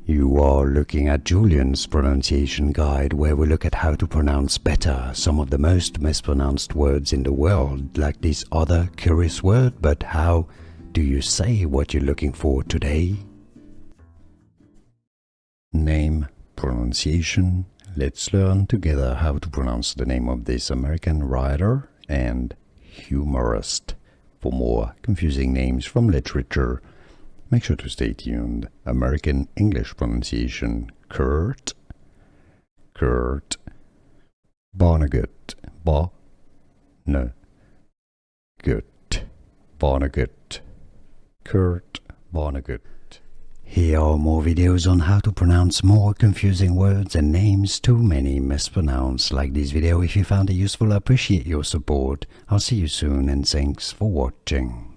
You are looking at Julian's pronunciation guide, where we look at how to pronounce better some of the most mispronounced words in the world, like this other curious word. But how do you say what you're looking for today? Name, pronunciation. Let's learn together how to pronounce the name of this American writer and humorist. For more confusing names from literature, make sure to stay tuned. American English pronunciation: Kurt Vonnegut, Vonnegut, Kurt Vonnegut. Here are more videos on how to pronounce more confusing words and names too many mispronounced. Like this video if you found it useful. I appreciate your support. I'll see you soon and thanks for watching.